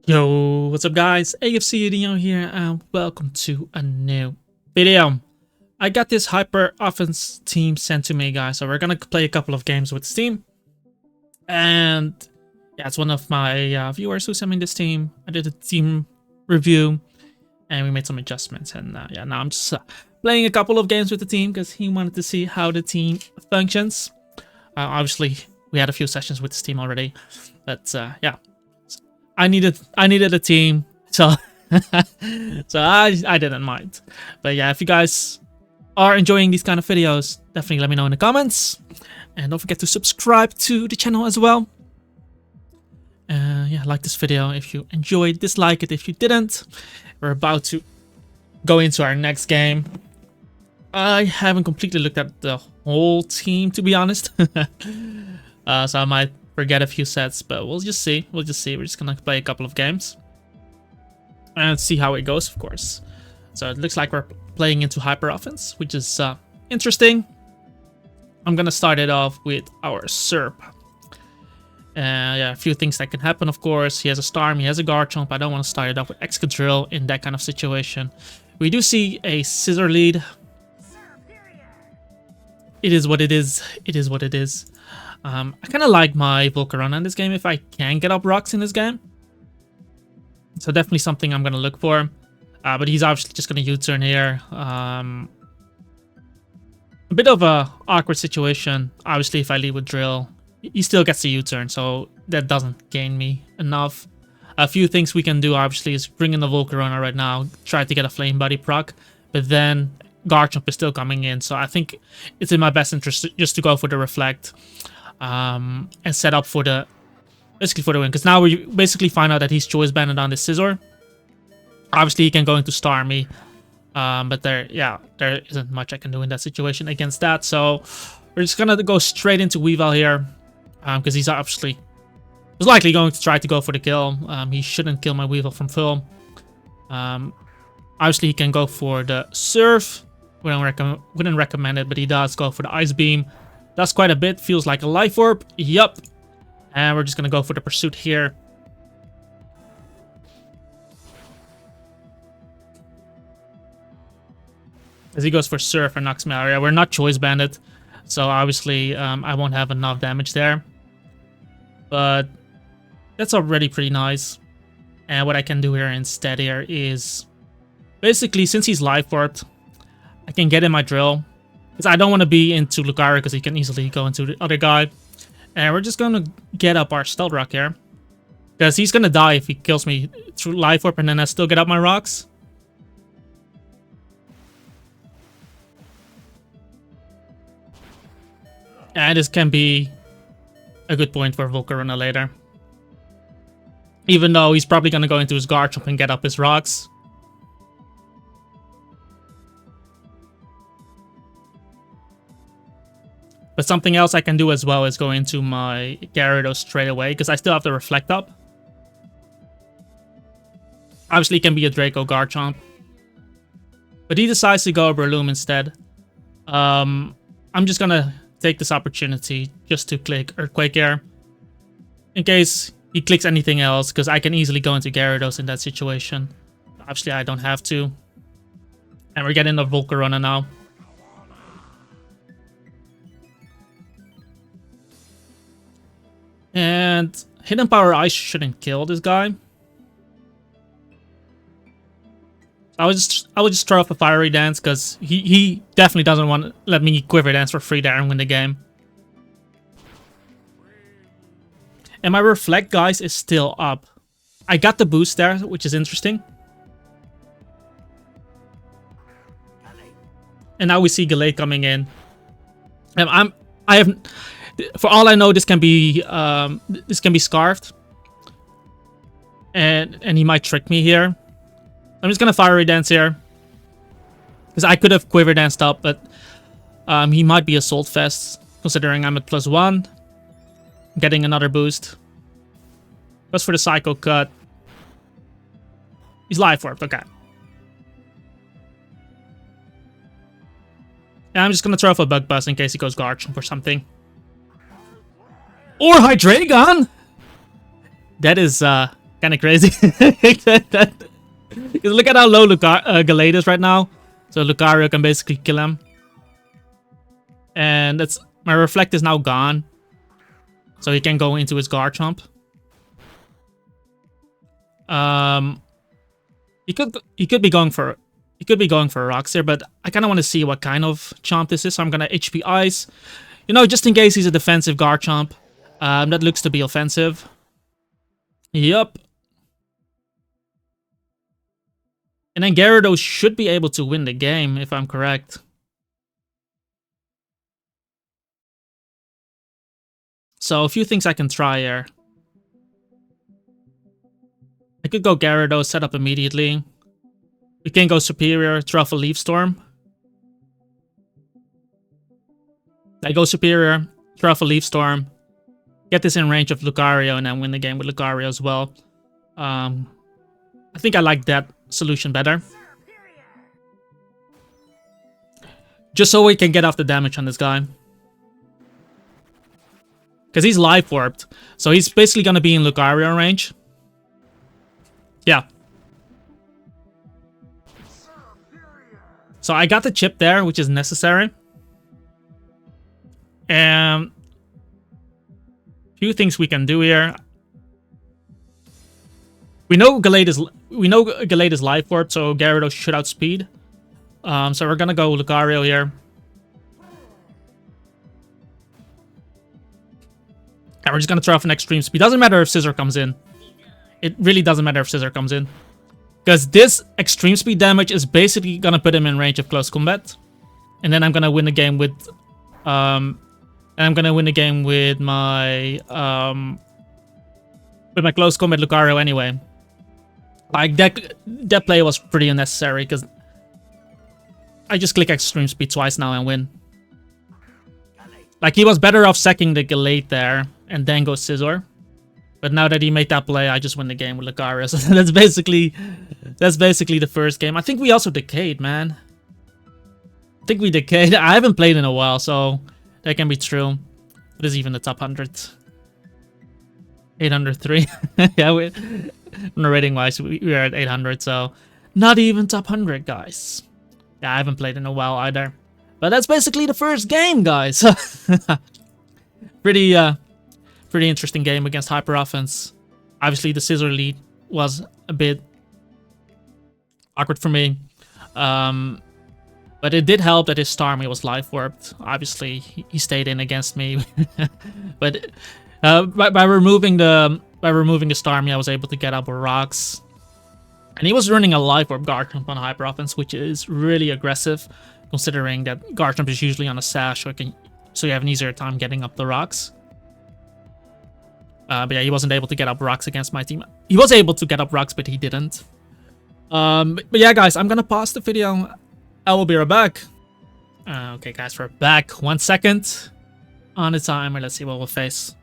Yo, what's up guys? AFC Udino here and welcome to a new video. I got this hyper offense team sent to me, guys, so we're gonna play a couple of games with this team. And yeah, it's one of my viewers who sent me this team. I did a team review and we made some adjustments, and yeah, now I'm just playing a couple of games with the team because he wanted to see how the team functions. Obviously we had a few sessions with this team already, but yeah, I needed a team, so so I didn't mind. But yeah, if you guys are enjoying these kind of videos, definitely let me know in the comments, and don't forget to subscribe to the channel as well. Yeah, like this video if you enjoyed, dislike it if you didn't. We're about to go into our next game. I haven't completely looked at the whole team, to be honest. So I might forget a few sets, but we'll just see. We're just gonna play a couple of games and see how it goes, of course. So it looks like we're playing into hyper offense, which is interesting. I'm gonna start it off with our Serp. Yeah, a few things that can happen, of course. He has a Storm, he has a Garchomp. I don't want to start it off with Excadrill in that kind of situation. We do see a Scissor lead. It is what it is. It is what it is. I kind of like my Volcarona in this game if I can get up rocks in this game. So definitely something I'm going to look for. But he's obviously just going to U-turn here. A bit of a awkward situation. Obviously, if I lead with Drill, he still gets the U-turn, so that doesn't gain me enough. A few things we can do, obviously, is bring in the Volcarona right now, try to get a Flame Body proc, but then Garchomp is still coming in, so I think it's in my best interest just to go for the Reflect. And set up for the basically for the win, because now we basically find out that he's choice banded on the Scissor. Obviously he can go into Star me, but there isn't much I can do in that situation against that, so we're just gonna go straight into Weavile here, because he's obviously likely going to try to go for the kill. He shouldn't kill my Weavile from full. Obviously he can go for the Surf. Wouldn't recommend it, but he does go for the Ice Beam. That's quite a bit. Feels like a Life Orb. Yup. And we're just going to go for the Pursuit here. As he goes for Surf and knocks me out. Yeah, we're not Choice Banded, so obviously I won't have enough damage there. But that's already pretty nice. And what I can do here instead here is basically, since he's Life Orbed, I can get in my Drill. I don't want to be into Lucario because he can easily go into the other guy. And we're just going to get up our Stealth Rock here, because he's going to die if he kills me through Life Orb and then I still get up my rocks. And this can be a good point for Volcarona later. Even though he's probably going to go into his Garchomp and get up his rocks. But something else I can do as well is go into my Gyarados straight away, because I still have the Reflect up. Obviously, it can be a Draco Garchomp. But he decides to go Breloom instead. I'm just going to take this opportunity just to click Earthquake Air, in case he clicks anything else, because I can easily go into Gyarados in that situation. Obviously, I don't have to. And we're getting the Volcarona now. And Hidden Power Ice shouldn't kill this guy. I would just throw off a Fiery Dance, because he definitely doesn't want to let me Quiver Dance for free there and win the game. And my Reflect, guys, is still up. I got the boost there, which is interesting. And now we see Gallade coming in. And for all I know, this can be Scarfed, and he might trick me here. I'm just gonna Fiery Dance here, because I could have Quiver Danced up, but he might be Assault Fest, considering I'm at +1, getting another boost. Goes for the Psycho Cut. He's Life Orbed, okay. And I'm just gonna throw off a Bug Buzz in case he goes Garchomp or something. Or Hydreigon! That is Kind of crazy. Because look at how low Gallade is right now. So Lucario can basically kill him. And that's my Reflect is now gone. So he can go into his Garchomp. He could be going for rocks here, but I kind of want to see what kind of Chomp this is. So I'm gonna HP Ice. You know, just in case he's a defensive Garchomp. That looks to be offensive. Yup. And then Gyarados should be able to win the game, if I'm correct. So a few things I can try here. I could go Gyarados, set up immediately. We can go Superior, Truffle Leaf Storm. I go Superior, Truffle Leaf Storm. Get this in range of Lucario and then win the game with Lucario as well. I think I like that solution better. Just so we can get off the damage on this guy. Because he's Life Warped. So he's basically going to be in Lucario range. Yeah. So I got the chip there, which is necessary. And few things we can do here. We know Gallade is Life Warped, so Gyarados should outspeed. So we're gonna go Lucario here. And we're just gonna throw off an Extreme Speed. Doesn't matter if Scissor comes in. It really doesn't matter if Scissor comes in. Because this Extreme Speed damage is basically gonna put him in range of close combat. And then I'm gonna win the game with my close combat Lucario anyway. Like that play was pretty unnecessary because I just click Extreme Speed twice now and win. Like he was better off sacking the Gallade there and then go Scizor. But now that he made that play, I just win the game with Lucario. So that's basically the first game. I think we also decayed, man. I think we decayed. I haven't played in a while, so that can be true. What is even the top 100? 803. Yeah, rating wise, we are at 800, so not even top 100, guys. Yeah, I haven't played in a while either. But that's basically the first game, guys. Pretty interesting game against Hyper Offense. Obviously, the Scissor lead was a bit awkward for me. But it did help that his Starmie was Life Warped. Obviously, he stayed in against me. But by removing the Starmie, I was able to get up with rocks. And he was running a Life Orb Garchomp on Hyper Offense, which is really aggressive, considering that Garchomp is usually on a sash, so you have an easier time getting up the rocks. But yeah, he wasn't able to get up rocks against my team. He was able to get up rocks, but he didn't. But yeah, guys, I'm gonna pause the video. I will be right back. Okay, guys, we're back. 1 second on the timer. Let's see what we'll face.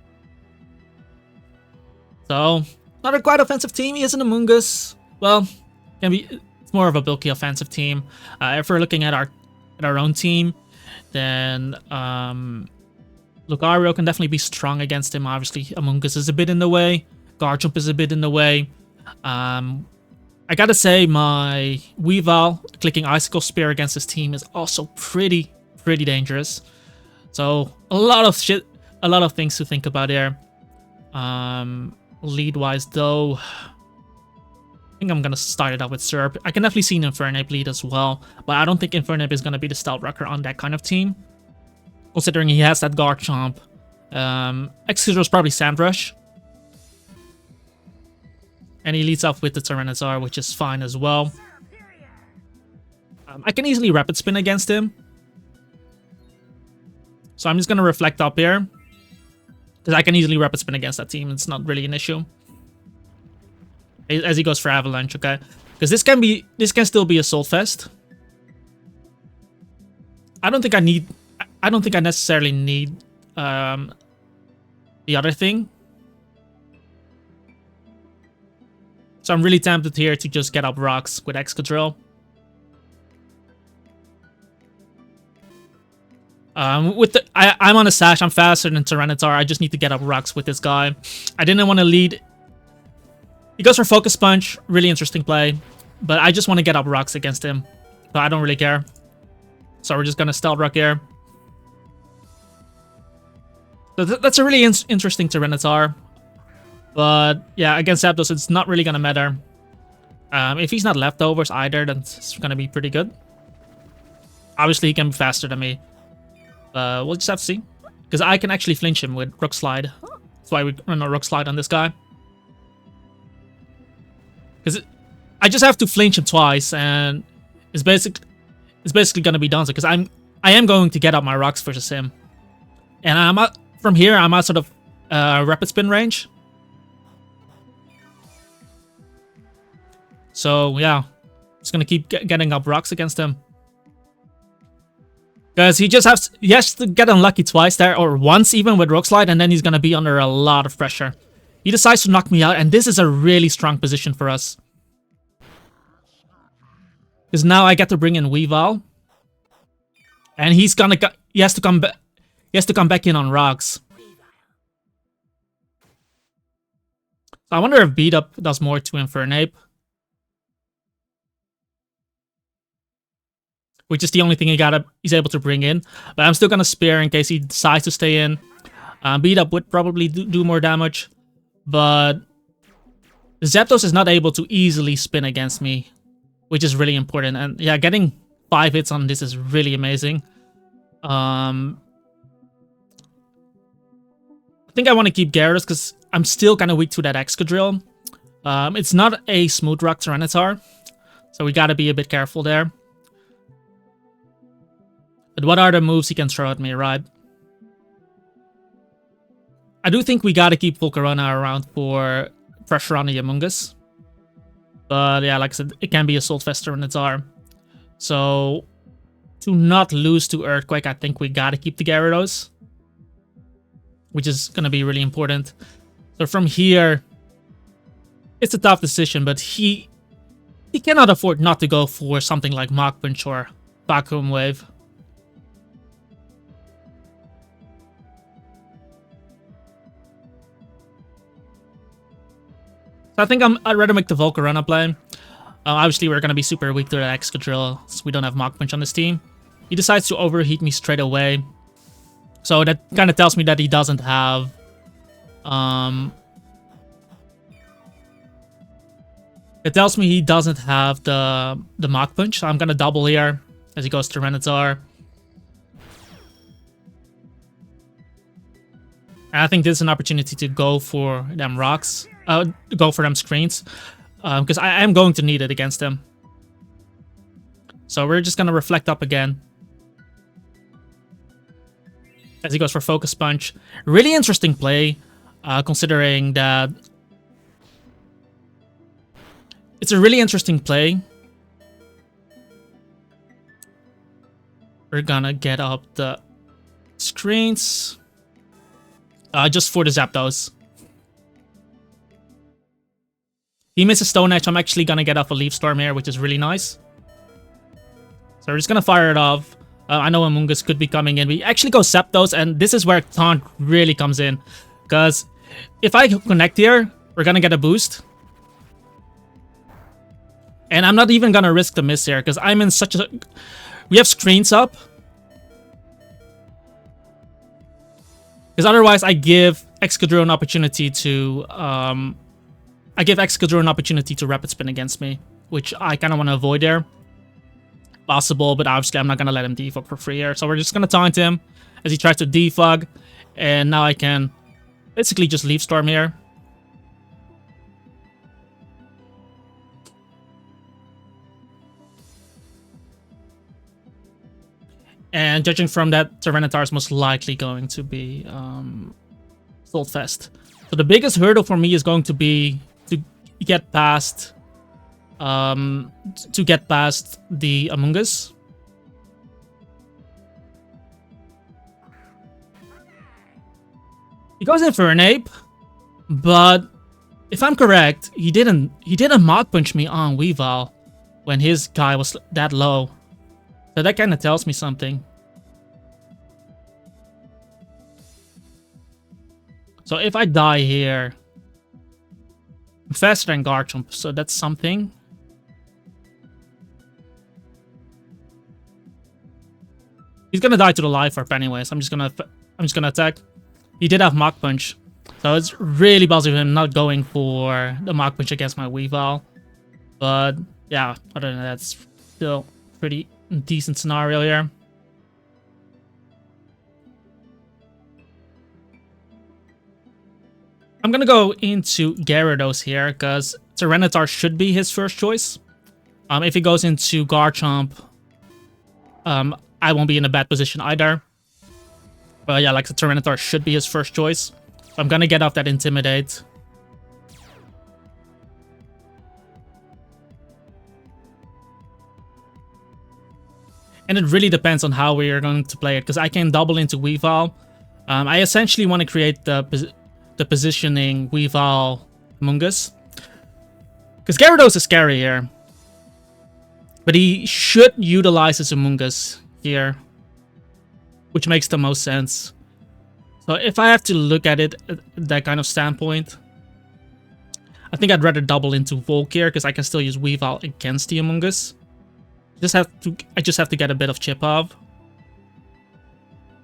So, another quite offensive team. He is an Among Us. Well, it's more of a bulky offensive team. If we're looking at our own team, then Lucario can definitely be strong against him. Obviously, Among Us is a bit in the way. Garchomp is a bit in the way. I gotta say, my Weavile clicking Icicle Spear against his team is also pretty dangerous. So a lot of things to think about here. Lead-wise, though, I think I'm gonna start it out with Syrup. I can definitely see an Infernape lead as well, but I don't think Infernape is gonna be the Stealth Rocker on that kind of team, considering he has that Garchomp. X-Scissor is probably Sandrush. And he leads off with the Tyranitar, which is fine as well. I can easily Rapid Spin against him. So I'm just going to Reflect up here. Because I can easily Rapid Spin against that team. It's not really an issue. As he goes for Avalanche, okay? Because this can still be a Assault Fest. I don't think I necessarily need the other thing. So I'm really tempted here to just get up rocks with Excadrill. I'm on a sash. I'm faster than Tyranitar. I just need to get up rocks with this guy. I didn't want to lead He goes for Focus Punch. Really interesting play. But I just want to get up rocks against him. So I don't really care. So we're just going to Stealth Rock here. So that's a really interesting Tyranitar. But yeah, against Zapdos, it's not really going to matter. If he's not leftovers either, then it's going to be pretty good. Obviously, he can be faster than me. We'll just have to see. Because I can actually flinch him with Rook Slide. That's why we run a Rook Slide on this guy. Because I just have to flinch him twice, and it's basically going to be done. Because I am going to get up my rocks versus him. And from here, I'm out sort of Rapid Spin range. So yeah, just gonna keep getting up rocks against him. Because he has to get unlucky twice there, or once even with Rock Slide, and then he's gonna be under a lot of pressure. He decides to knock me out, and this is a really strong position for us. Because now I get to bring in Weavile. And he has to come back in on rocks. So I wonder if Beat Up does more to Infernape. Which is the only thing he's able to bring in. But I'm still going to spare in case he decides to stay in. Beat Up would probably do more damage. But Zapdos is not able to easily spin against me. Which is really important. And yeah, getting 5 hits on this is really amazing. I think I want to keep Gyarados because I'm still kind of weak to that Excadrill. It's not a Smooth Rock Tyranitar. So we got to be a bit careful there. But what are the moves he can throw at me, right? I do think we gotta keep Volcarona around for pressure on the Amoonguss. But yeah, like I said, it can be Assault Vest in its arm. So, to not lose to Earthquake, I think we gotta keep the Gyarados. Which is gonna be really important. So from here, it's a tough decision, but he cannot afford not to go for something like Mach Punch or Vacuum Wave. So I think I'd rather make the Volcarona play. Obviously, we're going to be super weak to that Excadrill, so we don't have Mach Punch on this team. He decides to overheat me straight away. So that kind of tells me that he doesn't have... it tells me he doesn't have the Mach Punch. So I'm going to double here as he goes to Tyranitar. And I think this is an opportunity to go for them rocks. Go for them screens. Because I am going to need it against him. So we're just going to Reflect Up again. As he goes for Focus Punch. Really interesting play. Considering that... It's a really interesting play. We're gonna get up the screens. Just for the Zapdos. He misses Stone Edge. I'm actually gonna get off a Leaf Storm here, which is really nice. So we're just gonna fire it off. I know Amoonguss could be coming in. We actually go Zapdos, and this is where Taunt really comes in. Because if I connect here, we're gonna get a boost. And I'm not even gonna risk the miss here, because I'm in such a... We have screens up. Because otherwise I give Excadrill an opportunity to... I give Excadrill an opportunity to Rapid Spin against me, which I kind of want to avoid there. Possible, but obviously I'm not going to let him defog for free here. So we're just going to taunt him as he tries to defog. And now I can basically just Leaf Storm here. And judging from that, Tyranitar is most likely going to be Assault Vest. So the biggest hurdle for me is going to be to get past the Amoonguss. He goes in for an ape, but if I'm correct, he didn't Mach Punch me on Weavile when his guy was that low. So that kind of tells me something. So if I die here, I'm faster than Garchomp, so that's something. He's gonna die to the Life Orb anyways. I'm just gonna attack. He did have Mach Punch, so it's really bothered him not going for the Mach Punch against my Weavile. But yeah, other than that, it's still pretty decent scenario here. I'm gonna go into Gyarados here because Tyranitar should be his first choice. If he goes into Garchomp, I won't be in a bad position either. But yeah, like the Tyranitar should be his first choice. So I'm gonna get off that Intimidate. And it really depends on how we are going to play it, because I can double into Weavile. I essentially want to create the positioning Weavile Mungus. Because Gyarados is scary here. But he should utilize his Amoonguss here, which makes the most sense. So if I have to look at it at that kind of standpoint, I think I'd rather double into Volk here, because I can still use Weavile against the Amoonguss. I just have to get a bit of chip off.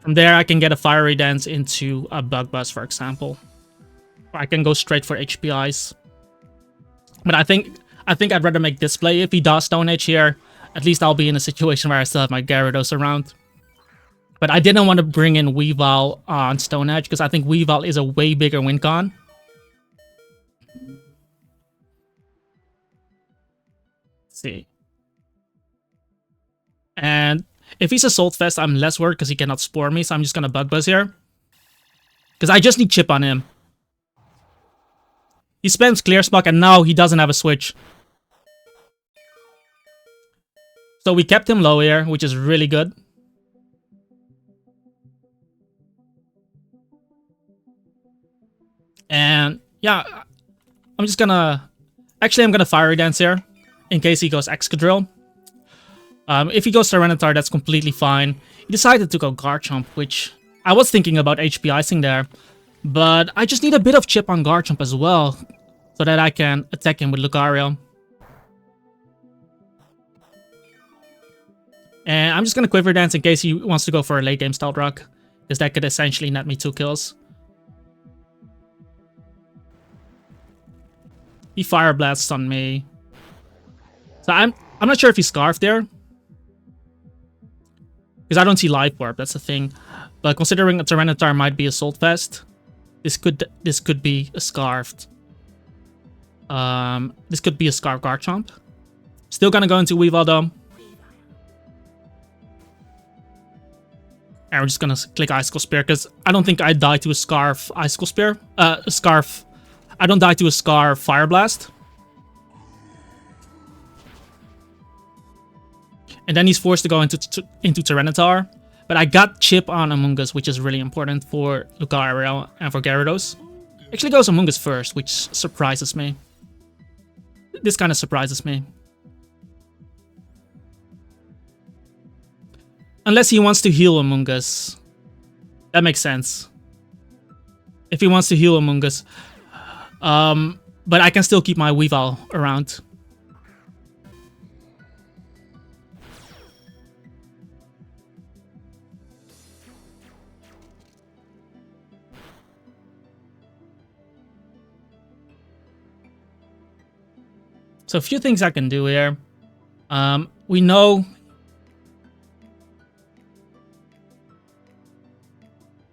From there, I can get a Fiery Dance into a Bug Buzz, for example. Or I can go straight for HPIs. But I think I'd rather make this play. If he does Stone Edge here, at least I'll be in a situation where I still have my Gyarados around. But I didn't want to bring in Weavile on Stone Edge, because I think Weavile is a way bigger win con. Let's see. And if he's Assault Vest, I'm less worried because he cannot Spore me, so I'm just going to Bug Buzz here. Because I just need Chip on him. He spends Clear Spark, and now he doesn't have a switch. So we kept him low here, which is really good. And yeah, I'm just gonna... Actually, I'm gonna Fiery Dance here, in case he goes Excadrill. If he goes Tyranitar, that's completely fine. He decided to go Garchomp, which I was thinking about HP Icing there. But I just need a bit of chip on Garchomp as well, so that I can attack him with Lucario. And I'm just going to Quiver Dance in case he wants to go for a late game Stealth Rock, because that could essentially net me 2 kills. He Fire Blasts on me. So I'm not sure if he Scarfed there, because I don't see Life Orb, that's the thing. But considering a Tyranitar might be Assault Vest, this could be a Scarfed. This could be a Scarf Garchomp. Still gonna go into Weavile though. And we're just gonna click Icicle Spear, because I don't think I die to a Scarf Icicle Spear. I don't die to a Scarf Fire Blast. And then he's forced to go into Tyranitar. But I got Chip on Amoonguss, which is really important for Lucario and for Gyarados. Actually goes Amoonguss first, which surprises me. This kind of surprises me. Unless he wants to heal Amoonguss. That makes sense. If he wants to heal Amoonguss. But I can still keep my Weavile around. So a few things I can do here. We know...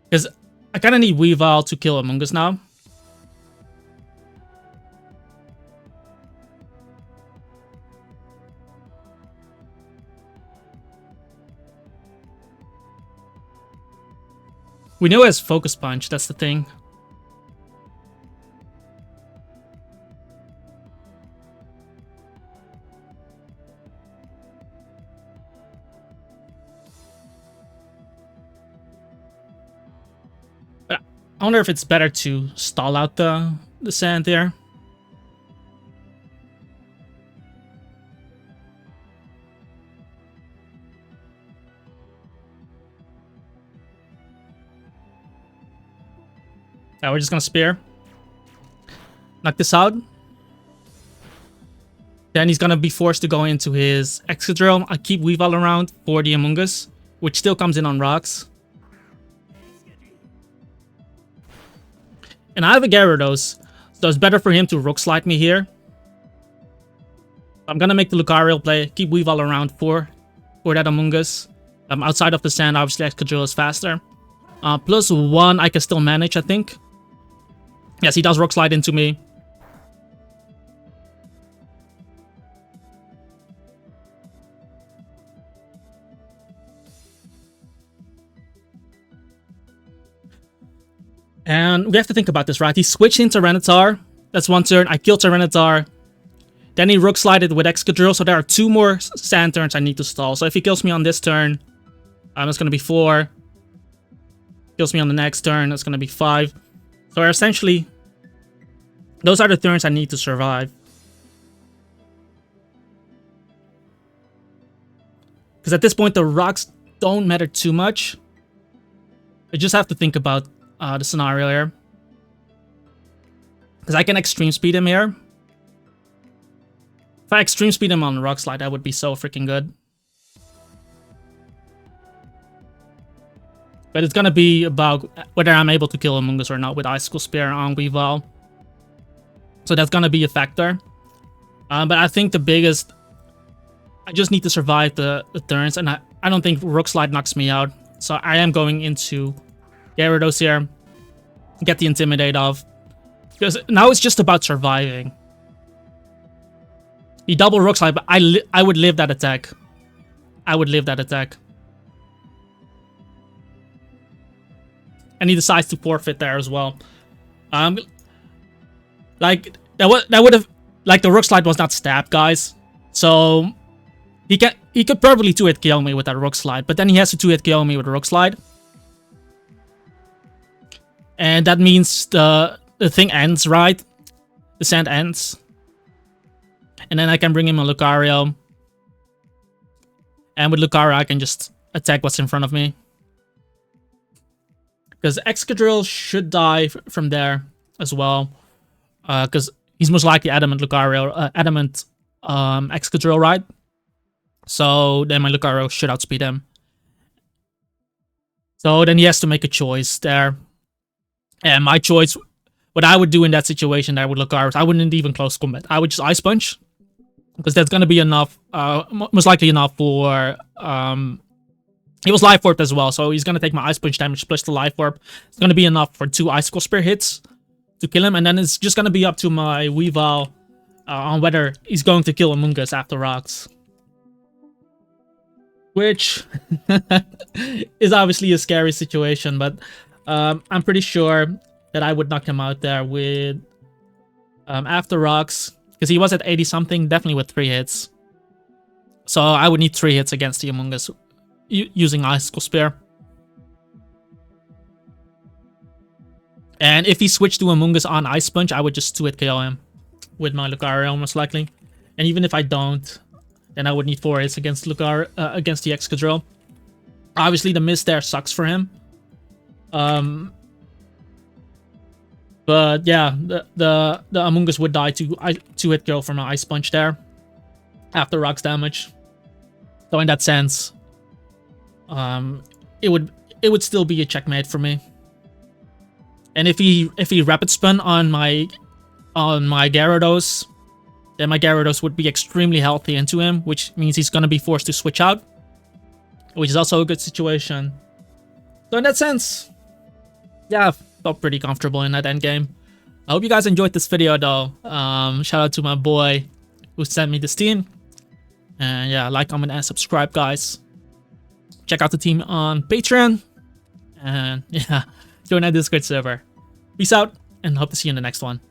Because I kind of need Weavile to kill Amoonguss now. We know he has Focus Punch, that's the thing. I wonder if it's better to stall out the sand there. Yeah, we're just gonna Spear. Knock this out. Then he's gonna be forced to go into his Excadrill. I keep Weavile around for the Amoonguss, which still comes in on rocks. And I have a Gyarados, so it's better for him to Rook Slide me here. I'm gonna make the Lucario play, keep Weavile around for that Amoonguss. Outside of the sand, obviously Excadrill is faster. +1 I can still manage, I think. Yes, he does Rook Slide into me. And we have to think about this, right? He switched into Tyranitar. That's one turn. I killed Tyranitar. Then he Rook Slided with Excadrill. So there are 2 more sand turns I need to stall. So if he kills me on this turn, that's going to be 4. Kills me on the next turn, that's going to be 5. So essentially, those are the turns I need to survive. Because at this point, the rocks don't matter too much. I just have to think about the scenario here. Because I can extreme speed him here. If I extreme speed him on the Rock Slide, that would be so freaking good. But it's gonna be about whether I'm able to kill Amoonguss or not with Icicle Spear on Weavile. So that's gonna be a factor. But I think the biggest... I just need to survive the turns, and I don't think Rook Slide knocks me out. So I am going into Gyarados here. Get the Intimidate off. Because now it's just about surviving. He double Rook Slide, but I would live that attack. I would live that attack. And he decides to forfeit there as well. Like that would have, like, the Rook Slide was not stabbed, guys. So he could probably 2-hit KO me with that Rook Slide, but then he has to 2-hit KO me with a Rook Slide. And that means the thing ends, right? The sand ends. And then I can bring him a Lucario. And with Lucario, I can just attack what's in front of me. Because Excadrill should die from there as well. Because he's most likely Adamant Lucario, Adamant Excadrill, right? So then my Lucario should outspeed him. So then he has to make a choice there. And my choice, what I would do in that situation there with Lucario, I wouldn't even close combat. I would just Ice Punch. Because that's going to be enough, most likely enough for... he was Life Orb as well, so he's going to take my Ice Punch damage plus the Life Orb. It's going to be enough for 2 Icicle Spear hits to kill him, and then it's just going to be up to my Weavile on whether he's going to kill Amoonguss after rocks. Which is obviously a scary situation, but I'm pretty sure that I would knock him out there with after rocks. Because he was at 80-something, definitely with 3 hits. So I would need 3 hits against the Amoonguss using Icicle Spear. And if he switched to Amoonguss on Ice Punch, I would just 2-hit KO him with my Lucario, most likely. And even if I don't, then I would need 4 hits against against the Excadrill. Obviously, the miss there sucks for him. But yeah, the Amoonguss would die to 2-hit KO from an Ice Punch there after rocks damage. So in that sense, it would still be a checkmate for me. And if he Rapid Spin on my Gyarados, then my Gyarados would be extremely healthy into him, which means he's gonna be forced to switch out, which is also a good situation. So in that sense, yeah, felt pretty comfortable in that endgame. I hope you guys enjoyed this video though. Shout out to my boy who sent me this team. And yeah, like, comment, and subscribe, guys. Check out the team on Patreon. And yeah, join our Discord server. Peace out, and hope to see you in the next one.